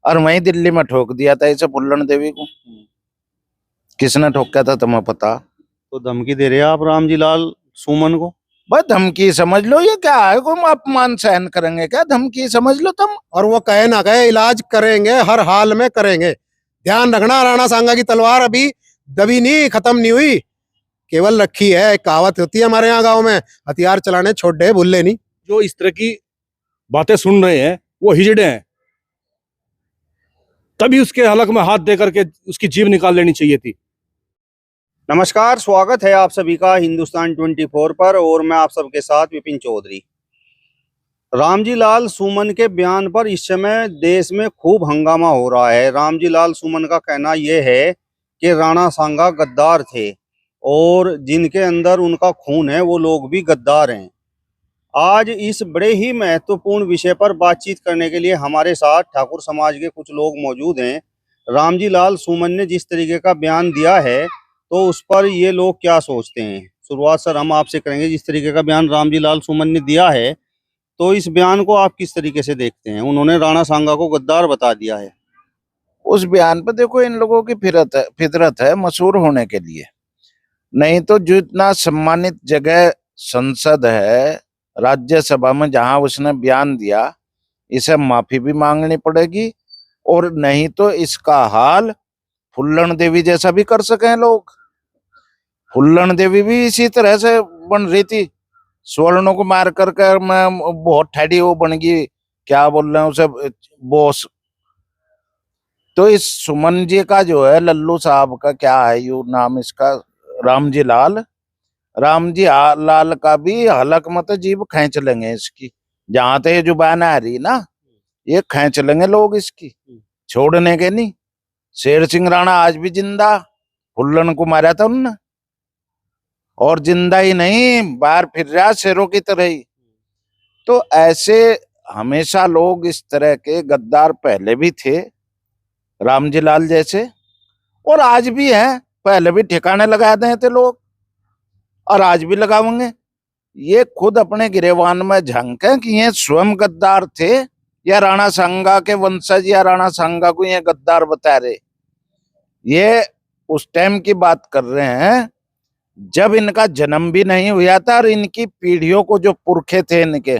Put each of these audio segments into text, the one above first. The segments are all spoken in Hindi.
और वहीं दिल्ली में ठोक दिया था इसे फुल्लन देवी को। किसने ठोका था तुम्हें पता? तो धमकी दे रहे हैं आप रामजी लाल सुमन को? बस धमकी समझ लो, ये क्या है? तुम अपमान सहन करेंगे क्या? धमकी समझ लो तुम। और वो कहे ना कहे, इलाज करेंगे, हर हाल में करेंगे। ध्यान रखना, राणा सांगा की तलवार अभी दबी नहीं, खत्म नहीं हुई, केवल रखी है। एक कहावत होती है हमारे यहाँ गांव में, हथियार चलाने छोड़ दे भूले नहीं। जो इस तरह की बातें सुन रहे हैं वो हिजड़े हैं, तभी उसके हलक में हाथ दे करके उसकी जीभ निकाल लेनी चाहिए थी। नमस्कार, स्वागत है आप सभी का हिंदुस्तान 24 पर और मैं आप सबके साथ विपिन चौधरी। रामजी लाल सुमन के बयान पर इस समय देश में खूब हंगामा हो रहा है। रामजी लाल सुमन का कहना यह है कि राणा सांगा गद्दार थे और जिनके अंदर उनका खून है वो लोग भी गद्दार हैं। आज इस बड़े ही महत्वपूर्ण विषय पर बातचीत करने के लिए हमारे साथ ठाकुर समाज के कुछ लोग मौजूद हैं। रामजी लाल सुमन ने जिस तरीके का बयान दिया है तो उस पर ये लोग क्या सोचते हैं। शुरुआत सर हम आपसे करेंगे, जिस तरीके का बयान रामजी लाल सुमन ने दिया है तो इस बयान को आप किस तरीके से देखते हैं? उन्होंने राणा सांगा को गद्दार बता दिया है। उस बयान पर देखो, इन लोगों की फितरत है मशहूर होने के लिए। नहीं तो जो इतना सम्मानित जगह संसद है, राज्यसभा में, जहां उसने बयान दिया, इसे माफी भी मांगनी पड़ेगी। और नहीं तो इसका हाल फुल्लन देवी जैसा भी कर सके लोग। फुल्लन देवी भी इसी तरह से बन रही थी, स्वर्णों को मार कर मैं बहुत ठैडी वो बन गई, क्या बोल रहे हैं उसे, बॉस। तो इस सुमन जी का जो है, लल्लू साहब का क्या है यू नाम इसका, रामजी लाल, रामजी लाल का भी हलक मत जीभ खींच लेंगे इसकी। जहां तक ये जुबान आ रही ना, ये खींच लेंगे लोग इसकी, छोड़ने के नहीं। शेर सिंह राणा आज भी जिंदा, फुल्लन को मारा था उनने, और जिंदा ही नहीं, बाहर फिर रहा शेरों की तरह ही। तो ऐसे हमेशा लोग इस तरह के गद्दार पहले भी थे, रामजी लाल जैसे, और आज भी हैं। पहले भी ठिकाने लगा दें थे लोग, और आज भी लगावेंगे। ये खुद अपने गिरेबान में झांके कि ये स्वयं गद्दार थे या राणा सांगा के वंशज या राणा सांगा को ये गद्दार बता रहे। ये उस टाइम की बात कर रहे हैं जब इनका जन्म भी नहीं हुआ था, और इनकी पीढ़ियों को जो पुरखे थे इनके,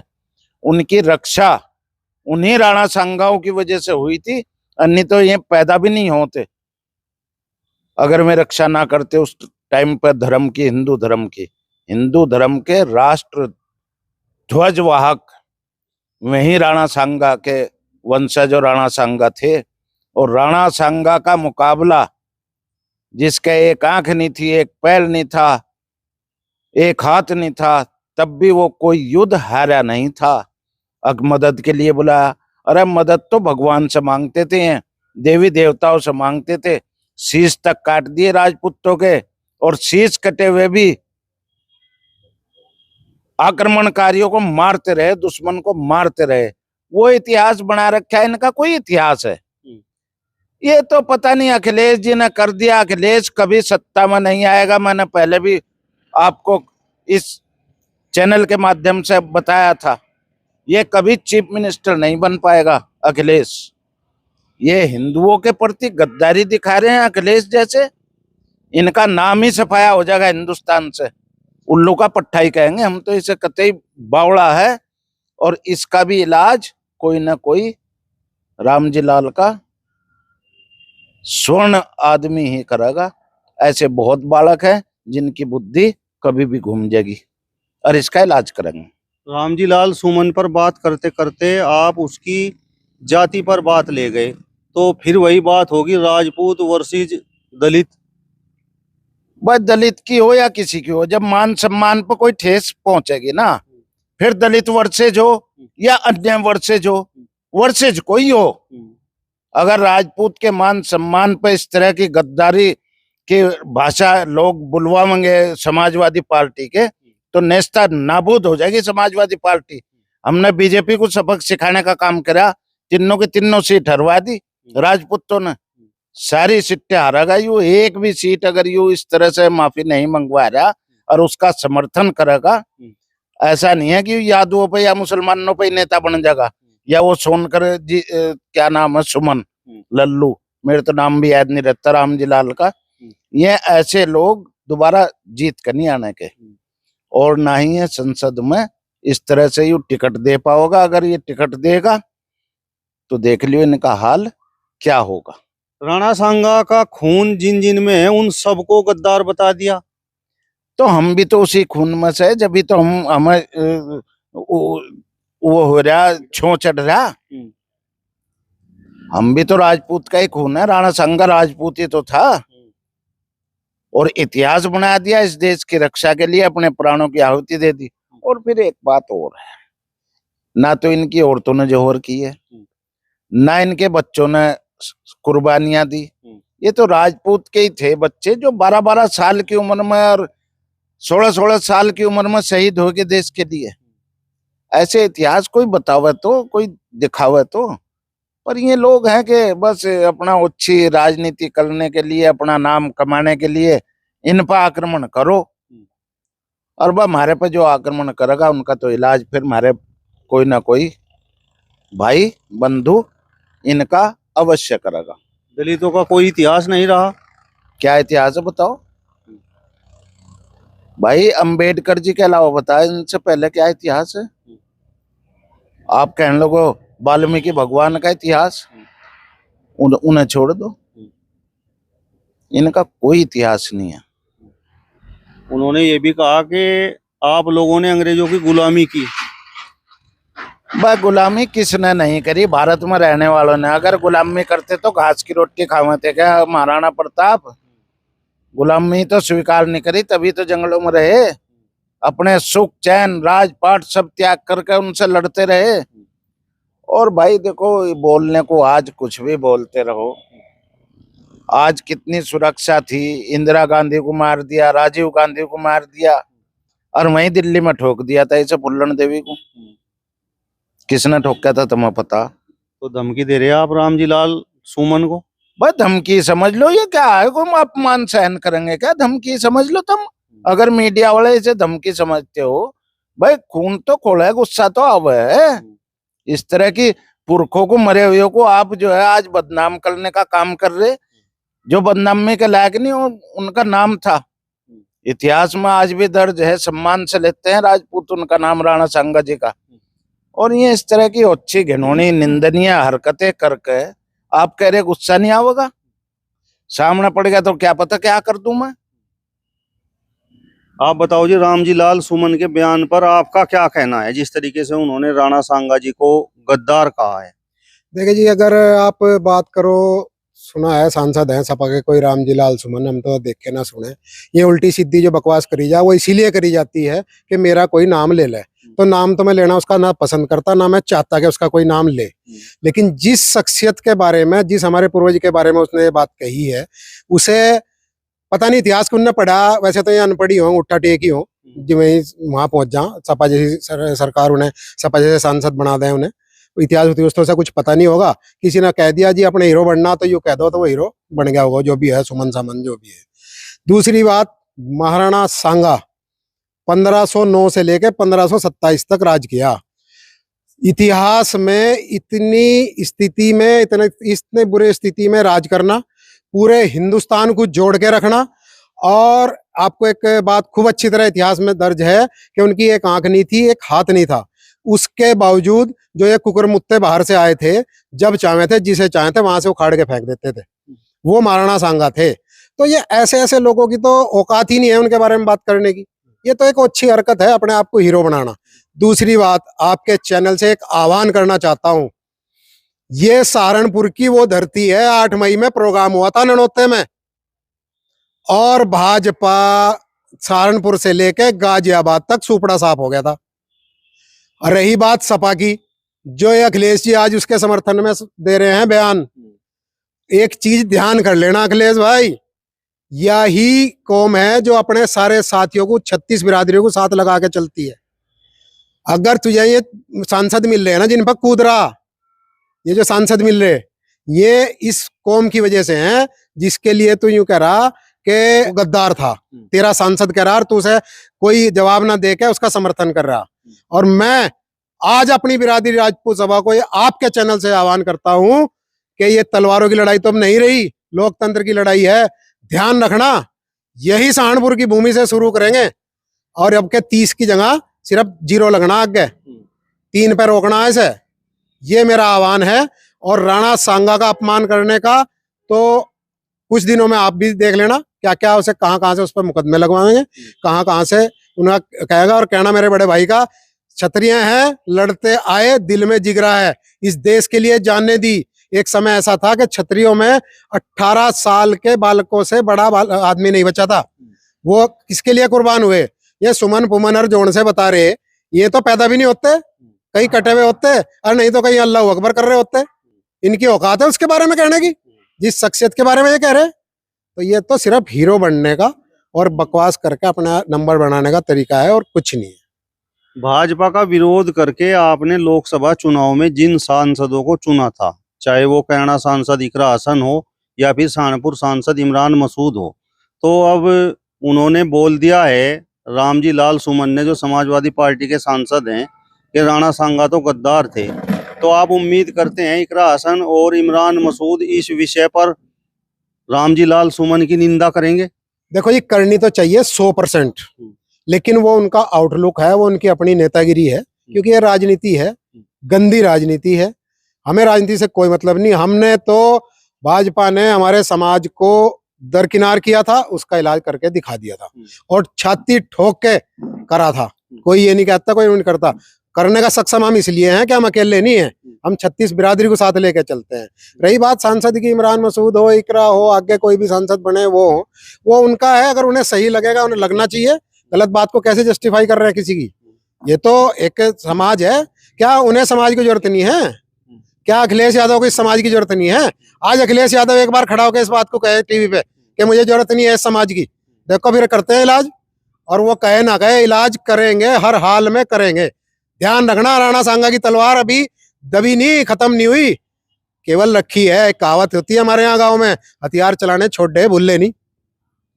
उनकी रक्षा उन्हीं राणा सांगाओं की वजह से हुई थी, अन्य तो ये पैदा भी नहीं होते अगर मैं रक्षा ना करते उस टाइम पर धर्म की, हिंदू धर्म के राष्ट्र ध्वजवाहक वही राणा सांगा के वंशज और राणा सांगा थे। और राणा सांगा का मुकाबला, जिसका एक आंख नहीं थी, एक पैर नहीं था, एक हाथ नहीं था, तब भी वो कोई युद्ध हारा नहीं था। अब मदद के लिए बुलाया, अरे मदद तो भगवान से मांगते थे, देवी देवताओं से मांगते थे। शीश तक काट दिए राजपूतों के, और शीश कटे हुए भी आक्रमणकारियों को मारते रहे, दुश्मन को मारते रहे। वो इतिहास बना रखा है इनका, कोई इतिहास है? ये तो पता नहीं अखिलेश जी ने कर दिया। अखिलेश कभी सत्ता में नहीं आएगा। मैंने पहले भी आपको इस चैनल के माध्यम से बताया था, ये कभी चीफ मिनिस्टर नहीं बन पाएगा अखिलेश। ये हिंदुओं के प्रति गद्दारी दिखा रहे हैं अखिलेश जैसे, इनका नाम ही सफाया हो जाएगा हिंदुस्तान से। उल्लू का पट्टा ही कहेंगे हम तो इसे, कतई बावड़ा है। और इसका भी इलाज कोई ना कोई रामजी लाल का स्वर्ण आदमी ही करेगा। ऐसे बहुत बालक हैं जिनकी बुद्धि कभी भी घूम जाएगी, और इसका इलाज करेंगे। रामजी लाल सुमन पर बात करते करते आप उसकी जाति पर बात ले गए, तो फिर वही बात होगी राजपूत वर्सेस दलित। बस दलित की हो या किसी की हो, जब मान सम्मान पर कोई ठेस पहुंचेगी ना, फिर दलित वर्सेज हो या अन्य वर्सेज हो, वर्सेज कोई हो, अगर राजपूत के मान सम्मान पर इस तरह की गद्दारी की भाषा लोग बुलवाएंगे समाजवादी पार्टी के, तो नेस्ता नाबूद हो जाएगी समाजवादी पार्टी। हमने बीजेपी को सबक सिखाने का काम करा, तीनों की तीनों सीट हरवा दी राजपूतों ने, सारी सीटें हारा यू। एक भी सीट अगर यू इस तरह से माफी नहीं मंगवा रहा और उसका समर्थन करेगा, ऐसा नहीं है कि यादवों पे या मुसलमानों पे नेता बन जाएगा। या वो सोनकर जी क्या नाम है, सुमन, लल्लू, मेरे तो नाम भी याद नहीं रहता, रामजी लाल का। ये ऐसे लोग दोबारा जीत कर नहीं आने के, और ना ही ये संसद में इस तरह से यू टिकट दे पाओगा। अगर ये टिकट देगा तो देख लियो इनका हाल क्या होगा। राणा सांगा का खून जिन जिन में है उन सबको गद्दार बता दिया। तो हम भी तो उसी खून में से, जब भी तो हमें वो हो रहा, छो चढ़ रहा। हम भी तो राजपूत का ही खून है, राणा सांगा राजपूत ही तो था, और इतिहास बना दिया इस देश की रक्षा के लिए, अपने प्राणों की आहुति दे दी। और फिर एक बात और है, ना तो इनकी औरतों ने जोहर की है, ना इनके बच्चों ने कुर्बानियां दी। ये तो राजपूत के ही थे बच्चे जो 12-12 साल की उम्र में और 16-16 साल की उम्र में शहीद हो गए देश के लिए। ऐसे इतिहास कोई बतावे तो, कोई दिखावे तो। पर ये लोग हैं कि बस अपना अच्छी राजनीति करने के लिए, अपना नाम कमाने के लिए इन पर आक्रमण करो, और वह हमारे पे जो आक्रमण करेगा उनका तो इलाज फिर हमारे कोई ना कोई भाई बंधु इनका अवश्य करेगा। दलितों का कोई इतिहास नहीं रहा। क्या इतिहास है बताओ भाई, अंबेडकर जी के अलावा बताए इनसे पहले क्या इतिहास है? आप कहने लगो वाल्मीकि भगवान का इतिहास, उन्हें छोड़ दो, इनका कोई इतिहास नहीं है। उन्होंने ये भी कहा कि आप लोगों ने अंग्रेजों की गुलामी की। वह गुलामी किसने नहीं करी? भारत में रहने वालों ने। अगर गुलामी करते तो घास की रोटी खाते क्या महाराणा प्रताप? गुलामी तो स्वीकार नहीं करी, तभी तो जंगलों में रहे, अपने सुख चैन राजपाट सब त्याग करके उनसे लड़ते रहे। और भाई देखो, बोलने को आज कुछ भी बोलते रहो, आज कितनी सुरक्षा थी, इंदिरा गांधी को मार दिया, राजीव गांधी को मार दिया, और वहीं दिल्ली में ठोक दिया था इसे फुल्लन देवी को। किसने ठोका था तुम्हें पता? तो धमकी दे रहे हैं आप रामजी लाल सुमन को? भाई धमकी समझ लो, ये क्या है? तुम अपमान सहन करेंगे क्या? धमकी समझ लो तुम, अगर मीडिया वाले इसे धमकी समझते हो। भाई खून तो खोला, गुस्सा तो अब है। इस तरह की पुरखों को, मरे हुए को आप जो है आज बदनाम करने का काम कर रहे, जो बदनामी के लायक नहीं उनका नाम था। इतिहास में आज भी दर्ज है, सम्मान से लेते हैं राजपूत उनका नाम, राणा सांगा जी का। और ये इस तरह की अच्छी घिनौनी निंदनीय हरकतें करके आप कह रहे गुस्सा नहीं आवेगा? सामने पड़ गया तो क्या पता क्या कर दूं मैं। आप बताओ जी, रामजी लाल सुमन के बयान पर आपका क्या कहना है, जिस तरीके से उन्होंने राणा सांगा जी को गद्दार कहा है? देखिए जी, अगर आप बात करो, सुना है सांसद हैं सपा के कोई रामजी लाल सुमन, हम तो देखे ना सुने। ये उल्टी सीधी जो बकवास करी जा, वो इसीलिए करी जाती है कि मेरा कोई नाम ले ले। तो नाम तो मैं लेना उसका ना पसंद करता, ना मैं चाहता कि उसका कोई नाम ले। लेकिन जिस शख्सियत के बारे में, जिस हमारे पूर्वज के बारे में उसने ये बात कही है, उसे पता नहीं इतिहास को उन्हें पढ़ा। वैसे तो ये अनपढ़ी हो, उठा टेक ही हो, जो वहीं वहां पहुंच जा, सपा जैसी सरकार उन्हें, सपा जैसे सांसद बना दें उन्हें, इतिहास इतिहास से कुछ पता नहीं होगा। किसी ने कह दिया जी अपने हीरो बनना, तो यूं कह दो तो वो हीरो बन गया होगा, जो भी है सुमन सामन जो भी है। दूसरी बात, महाराणा सांगा 1509 से लेकर 1527 तक राज किया। इतिहास में इतनी स्थिति में, इतने बुरे स्थिति में राज करना, पूरे हिंदुस्तान को जोड़ के रखना। और आपको एक बात खूब अच्छी तरह इतिहास में दर्ज है कि उनकी एक आंख नहीं थी, एक हाथ नहीं था। उसके बावजूद जो ये कुकुरमुत्ते बाहर से आए थे, जब चाहे थे, जिसे चाहे थे वहां से उखाड़ के फेंक देते थे, वो महाराणा सांगा थे। तो ये ऐसे ऐसे लोगों की तो औकात ही नहीं है उनके बारे में बात करने की। ये तो एक अच्छी हरकत है अपने आप को हीरो बनाना। दूसरी बात, आपके चैनल से एक आह्वान करना चाहता हूं, ये सहारनपुर की वो धरती है, 8 मई में प्रोग्राम हुआ था ननौते में, और भाजपा सहारनपुर से लेकर गाजियाबाद तक सुपड़ा साफ हो गया था। और रही बात सपा की, जो ये अखिलेश जी आज उसके समर्थन में दे रहे हैं बयान, एक चीज ध्यान कर लेना अखिलेश भाई, यही कौम है जो अपने सारे साथियों को, 36 बिरादरियों को साथ लगा के चलती है। अगर तुझे ये सांसद मिल रहे हैं ना जिन पर कूद रहा, ये जो सांसद मिल रहे, ये इस कौम की वजह से हैं जिसके लिए तू यूं कह रहा कि गद्दार था। तेरा सांसद कह रहा, तू उसे कोई जवाब ना दे के उसका समर्थन कर रहा। और मैं आज अपनी बिरादरी राजपूत सभा को ये आपके चैनल से आह्वान करता हूं कि ये तलवारों की लड़ाई तो अब नहीं रही, लोकतंत्र की लड़ाई है। ध्यान रखना, यही सहारनपुर की भूमि से शुरू करेंगे और अब के 30 की जगह सिर्फ 0 लगना, आगे 3 पे रोकना है इसे। ये मेरा आह्वान है। और राणा सांगा का अपमान करने का तो कुछ दिनों में आप भी देख लेना क्या क्या उसे कहाँ से उस पर मुकदमे लगवाएंगे, कहाँ से उनका कहेगा। और कहना मेरे बड़े भाई का, क्षत्रिय हैं, लड़ते आए, दिल में जिगरा है, इस देश के लिए जानने दी। एक समय ऐसा था कि क्षत्रियों में 18 साल के बालकों से बड़ा आदमी नहीं बचा था। वो किसके लिए कुर्बान हुए? ये सुमन पुमन और जोड़ से बता रहे, ये तो पैदा भी नहीं होते, कहीं कटे हुए होते, और नहीं तो कहीं अल्लाह अकबर कर रहे होते। इनकी औकात है उसके बारे में कहने की, जिस शख्सियत के बारे में ये कह रहे। तो ये तो सिर्फ हीरो बनने का और बकवास करके अपना नंबर बनाने का तरीका है और कुछ नहीं है। भाजपा का विरोध करके आपने लोकसभा चुनाव में जिन सांसदों को चुना था, चाहे वो कैराना सांसद इकरा हसन हो या फिर सहारनपुर सांसद इमरान मसूद हो, तो अब उन्होंने बोल दिया है, रामजी लाल सुमन ने, जो समाजवादी पार्टी के सांसद हैं, कि राणा सांगा तो गद्दार थे। तो आप उम्मीद करते हैं इकरा हसन और इमरान मसूद इस विषय पर रामजी लाल सुमन की निंदा करेंगे? देखो, ये करनी तो चाहिए 100%, लेकिन वो उनका आउटलुक है, वो उनकी अपनी नेतागिरी है, क्योंकि ये राजनीति है, गंदी राजनीति है। हमें राजनीति से कोई मतलब नहीं। हमने तो भाजपा ने हमारे समाज को दरकिनार किया था, उसका इलाज करके दिखा दिया था और छाती ठोक के करा था। कोई ये नहीं कहता, कोई नहीं करता। करने का सक्षम हम इसलिए हैं कि हम अकेले नहीं हैं, हम 36 बिरादरी को साथ लेके चलते हैं। रही बात सांसद की, इमरान मसूद हो, इकरा हो, आगे कोई भी सांसद बने वो उनका है। अगर उन्हें सही लगेगा, उन्हें लगना चाहिए। गलत बात को कैसे जस्टिफाई कर रहे हैं किसी की? ये तो एक समाज है। क्या उन्हें समाज की जरूरत नहीं है? क्या अखिलेश यादव को इस समाज की जरूरत नहीं है? आज अखिलेश यादव एक बार खड़ा होकर इस बात को कहे टीवी पे कि मुझे जरूरत नहीं है इस समाज की, देखो फिर करते हैं इलाज। और वो कहे ना कहे, इलाज करेंगे, हर हाल में करेंगे। ध्यान रखना, राणा सांगा की तलवार अभी दबी नहीं, खत्म नहीं हुई, केवल रखी है। एक कहावत होती है हमारे यहाँ गांव में, हथियार चलाने छोड़ दे भूले नहीं।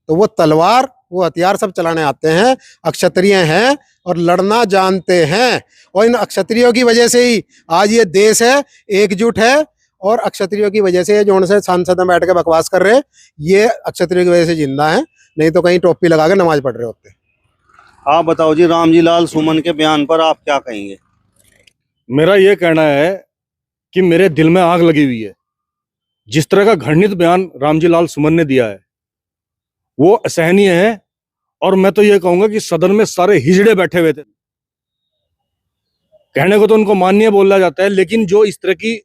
तो वो तलवार, वो हथियार सब चलाने आते हैं, अक्षत्रिय हैं और लड़ना जानते हैं। और इन अक्षत्रियों की वजह से ही आज ये देश है, एकजुट है। और अक्षत्रियों की वजह से जो से सांसद में बैठ के बकवास कर रहे हैं, ये अक्षत्रियों की वजह से जिंदा है, नहीं तो कहीं टोपी लगा के नमाज पढ़ रहे होते। आप बताओ जी, रामजी लाल सुमन के बयान पर आप क्या कहेंगे? मेरा ये कहना है कि मेरे दिल में आग लगी हुई है। जिस तरह का घृणित बयान रामजी लाल सुमन ने दिया है वो असहनीय है। और मैं तो ये कहूंगा कि सदन में सारे हिजड़े बैठे हुए थे। कहने को तो उनको माननीय बोला जाता है, लेकिन जो इस तरह की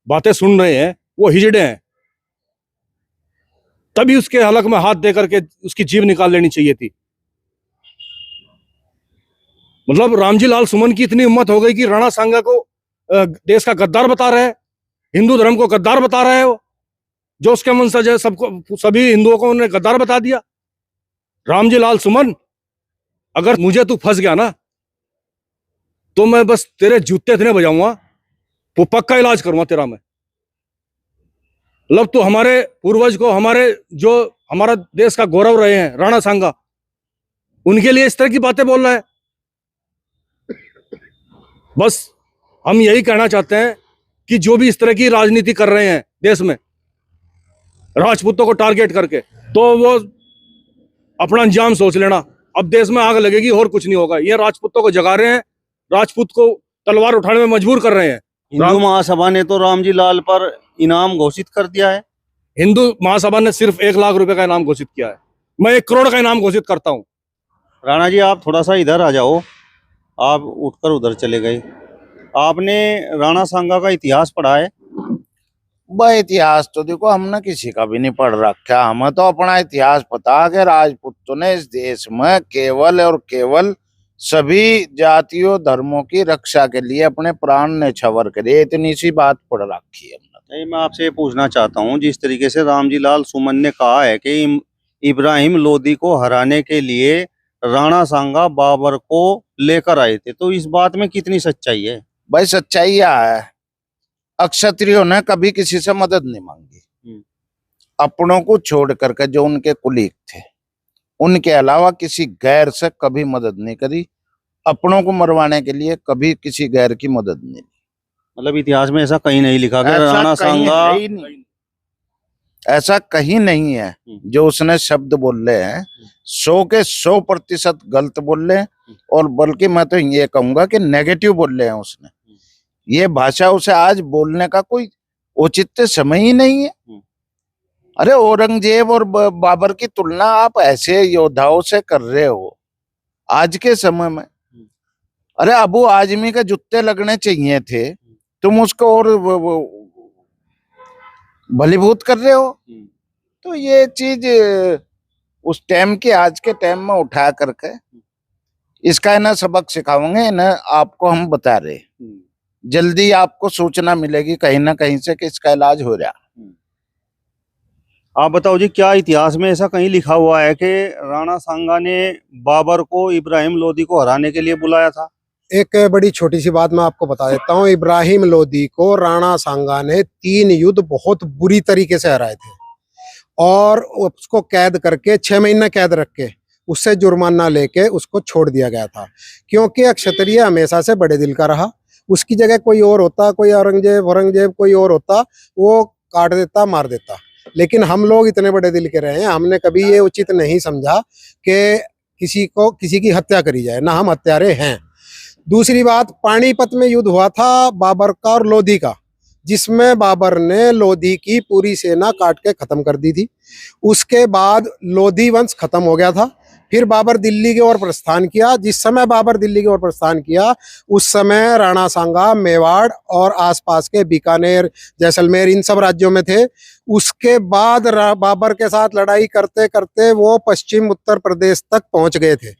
बातें सुन रहे हैं वो हिजड़े हैं। तभी उसके हलक में हाथ दे करके उसकी जीभ निकाल लेनी चाहिए थी। मतलब रामजी लाल सुमन की इतनी हिम्मत हो गई कि राणा सांगा को देश का गद्दार बता रहे हैं, हिंदू धर्म को गद्दार बता रहे हैं। वो जो उसके वंशज है सबको, सभी हिंदुओं को उन्होंने गद्दार बता दिया। रामजी लाल सुमन, अगर मुझे तू फंस गया ना तो मैं बस तेरे जूते इतने बजाऊंगा, वो पक्का इलाज करूंगा तेरा मैं। मतलब तू हमारे पूर्वज को, हमारे जो हमारा देश का गौरव रहे हैं राणा सांगा, उनके लिए इस तरह की बातें बोल रहा है। बस हम यही कहना चाहते हैं कि जो भी इस तरह की राजनीति कर रहे हैं देश में राजपूतों को टारगेट करके, तो वो अपना अंजाम सोच लेना। अब देश में आग लगेगी और कुछ नहीं होगा। ये राजपूतों को जगा रहे हैं, राजपूत को तलवार उठाने में मजबूर कर रहे हैं। हिंदू महासभा ने तो रामजी लाल पर इनाम घोषित कर दिया है। हिंदू महासभा ने सिर्फ 1 लाख रुपए का इनाम घोषित किया है। मैं 1 करोड़ का इनाम घोषित करता हूं। राणा जी, आप थोड़ा सा इधर आ जाओ। आप उठकर उधर चले गए। आपने राणा सांगा का इतिहास पढ़ा है? वह इतिहास तो देखो हमने किसी का भी नहीं पढ़ रखा। हमें तो अपना इतिहास पता है कि राजपूतों ने इस देश में केवल और केवल सभी जातियों धर्मों की रक्षा के लिए अपने प्राण न्यौछावर करे, इतनी सी बात पढ़ रखी है हमने। नहीं, मैं आपसे ये पूछना चाहता हूँ, जिस तरीके से रामजी लाल सुमन ने कहा है कि इब्राहिम लोदी को हराने के लिए राणा सांगा बाबर को लेकर आए थे, तो इस बात में कितनी सच्चाई है? भाई सच्चाई यह है, अक्षत्रियों ने कभी किसी से मदद नहीं मांगी। अपनों को छोड़ करके जो उनके कुलीग थे, उनके अलावा किसी गैर से कभी मदद नहीं करी। अपनों को मरवाने के लिए कभी किसी गैर की मदद नहीं ली। मतलब इतिहास में ऐसा कहीं नहीं लिखा कि ऐसा राणा कहीं सांगा है ही नहीं। ऐसा कहीं नहीं है जो उसने शब्द बोले हैं 100 के 100% गलत बोले हैं, और बल्कि मैं तो ये कहूंगा कि नेगेटिव बोले हैं उसने। ये भाषा उसे आज बोलने का कोई औचित्य समय ही नहीं है। अरे औरंगजेब और बाबर की तुलना आप ऐसे योद्धाओं से कर रहे हो आज के समय में। अरे अबू आजमी के जूते लगने चाहिए थे, तुम उसको और भलीभूत कर रहे हो। तो ये चीज उस टाइम के आज के टाइम में उठा करके इसका ना सबक सिखाओगे ना, आपको हम बता रहे जल्दी आपको सूचना मिलेगी कहीं ना कहीं से कि इसका इलाज हो रहा। आप बताओ जी, क्या इतिहास में ऐसा कहीं लिखा हुआ है कि राणा सांगा ने बाबर को इब्राहिम लोदी को हराने के लिए बुलाया था? एक बड़ी छोटी सी बात मैं आपको बता देता हूँ। इब्राहिम लोदी को राणा सांगा ने 3 युद्ध बहुत बुरी तरीके से हराए थे, और उसको कैद करके 6 महीने कैद रख के उससे जुर्माना लेके उसको छोड़ दिया गया था, क्योंकि क्षत्रिय हमेशा से बड़े दिल का रहा। उसकी जगह कोई और होता, कोई औरंगजेब कोई और होता, वो काट देता, मार देता। लेकिन हम लोग इतने बड़े दिल के रहे हैं, हमने कभी ये उचित नहीं समझा कि किसी की हत्या करी जाए, ना हम हत्यारे हैं। दूसरी बात, पानीपत में युद्ध हुआ था बाबर का और लोधी का, जिसमें बाबर ने लोधी की पूरी सेना काट के खत्म कर दी थी। उसके बाद लोधी वंश खत्म हो गया था। फिर बाबर दिल्ली की ओर प्रस्थान किया। जिस समय बाबर दिल्ली की ओर प्रस्थान किया उस समय राणा सांगा मेवाड़ और आसपास के बीकानेर, जैसलमेर, इन सब राज्यों में थे। उसके बाद बाबर के साथ लड़ाई करते करते वो पश्चिम उत्तर प्रदेश तक पहुंच गए थे।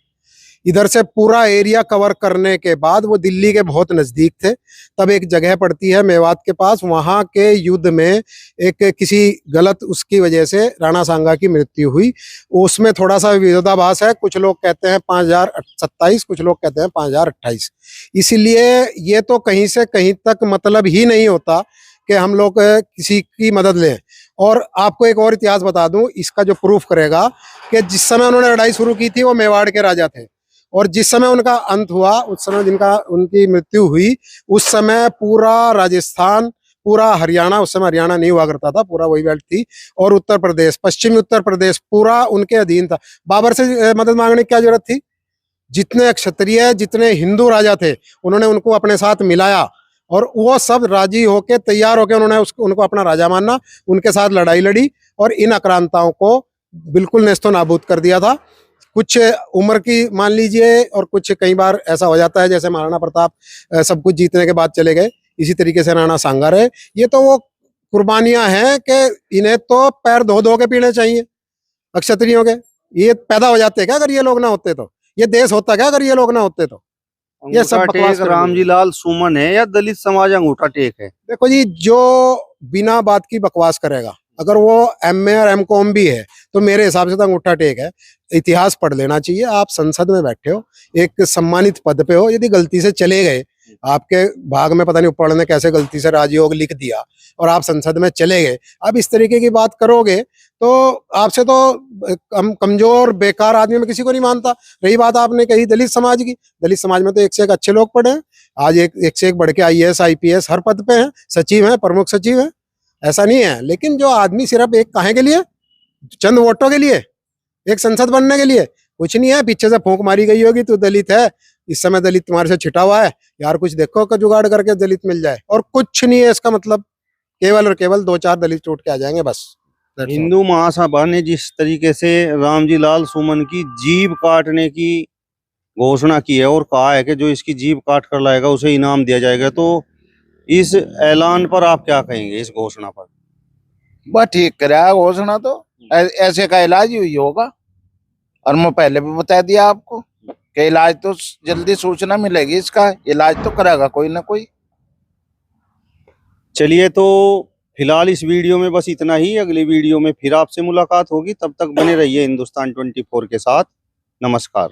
इधर से पूरा एरिया कवर करने के बाद वो दिल्ली के बहुत नजदीक थे। तब एक जगह पड़ती है मेवात के पास, वहां के युद्ध में एक किसी गलत उसकी वजह से राणा सांगा की मृत्यु हुई। उसमें थोड़ा सा विरोधाभास है, कुछ लोग कहते हैं 5027, कुछ लोग कहते हैं 5028। इसलिए ये तो कहीं से कहीं तक मतलब ही नहीं होता कि हम लोग किसी की मदद लें। और आपको एक और इतिहास बता दूं, इसका जो प्रूफ करेगा कि जिस समय उन्होंने लड़ाई शुरू की थी वो मेवाड़ के राजा थे, और जिस समय उनका अंत हुआ, उस समय उनकी मृत्यु हुई, उस समय पूरा राजस्थान, पूरा हरियाणा, उस समय हरियाणा नहीं हुआ करता था, पूरा वही बेल्ट थी, और उत्तर प्रदेश, पश्चिमी उत्तर प्रदेश पूरा उनके अधीन था। बाबर से मदद मांगने की क्या जरूरत थी? जितने क्षत्रिय, जितने हिंदू राजा थे, उन्होंने उनको अपने साथ मिलाया, और वो सब राजी होके, तैयार होके उन्होंने उनको अपना राजा मानना, उनके साथ लड़ाई लड़ी और इन आक्रांताओं को बिल्कुल नेस्तो नाबूद कर दिया था। कुछ उम्र की मान लीजिए, और कुछ कई बार ऐसा हो जाता है जैसे महाराणा प्रताप सब कुछ जीतने के बाद चले गए, इसी तरीके से राणा सांगा रहे। ये तो वो कुर्बानियां हैं कि इन्हें तो पैर धो धो के पीने चाहिए क्षत्रियों के। ये पैदा हो जाते क्या अगर ये लोग ना होते तो? ये देश होता क्या अगर ये लोग ना होते तो? ये सब अंगूठा बकवास टेक रामजी लाल सुमन है या दलित समाज अंगूठा टेक है? देखो जी, जो बिना बात की बकवास करेगा, अगर वो एमए और एमकॉम भी है, तो मेरे हिसाब से तो अंगूठा टेक है। इतिहास पढ़ लेना चाहिए। आप संसद में बैठे हो, एक सम्मानित पद पे हो, यदि गलती से चले गए, आपके भाग में पता नहीं ऊपर ने कैसे गलती से राजयोग लिख दिया और आप संसद में चले गए, अब इस तरीके की बात करोगे तो आपसे तो कमजोर बेकार आदमी में किसी को नहीं मानता। रही बात आपने कही दलित समाज की, दलित समाज में तो एक से एक अच्छे लोग पढ़े हैं। आज एक से एक बढ़ के IAS IPS हर पद पे हैं, सचिव हैं, प्रमुख सचिव हैं, ऐसा नहीं है। लेकिन जो आदमी सिर्फ एक काहे के लिए, चंद वोटों के लिए, एक संसद बनने के लिए, कुछ नहीं है। पीछे से फूंक मारी गई होगी, तू दलित है, इस समय दलित तुम्हारे से छिटा हुआ है, यार कुछ देखो का जुगाड़ करके दलित मिल जाए, और कुछ नहीं है इसका मतलब। केवल और केवल 2-4 दलित टूट के आ जाएंगे बस। हिंदू महासभा ने जिस तरीके से रामजी लाल सुमन की जीभ काटने की घोषणा की है और कहा है कि जो इसकी जीभ काट कर लाएगा उसे इनाम दिया जाएगा, तो इस ऐलान पर आप क्या कहेंगे, इस घोषणा पर? बस ठीक कराया घोषणा, तो ऐसे का इलाज ही होगा। और मैं पहले भी बता दिया आपको कि इलाज तो जल्दी सूचना मिलेगी, इसका इलाज तो करेगा कोई ना कोई। चलिए, तो फिलहाल इस वीडियो में बस इतना ही। अगली वीडियो में फिर आपसे मुलाकात होगी, तब तक बने रहिए हिंदुस्तान 24 के साथ। नमस्कार।